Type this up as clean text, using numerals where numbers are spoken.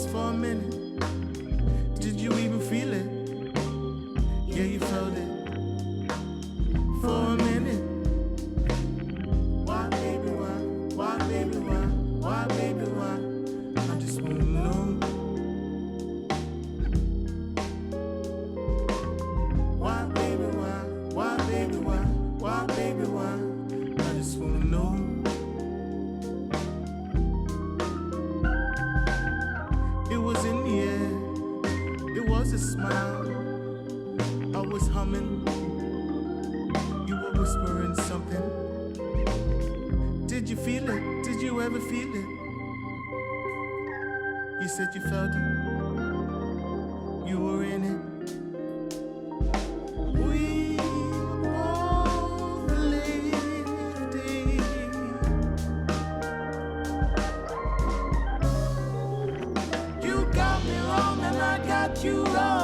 just for a minute. Did you even feel it? Yeah, you felt it. For a minute. Why, baby, why? Why, baby, why? Why, baby, why? I just wanna know. Why, baby, why? Why, baby, why? Why, baby, why? I just wanna know. It was in the air. It was a smile. I was humming. You were whispering something. Did you feel it? Did you ever feel it? You said you felt it. You were in it. We both lifting. You got me wrong and I got you wrong.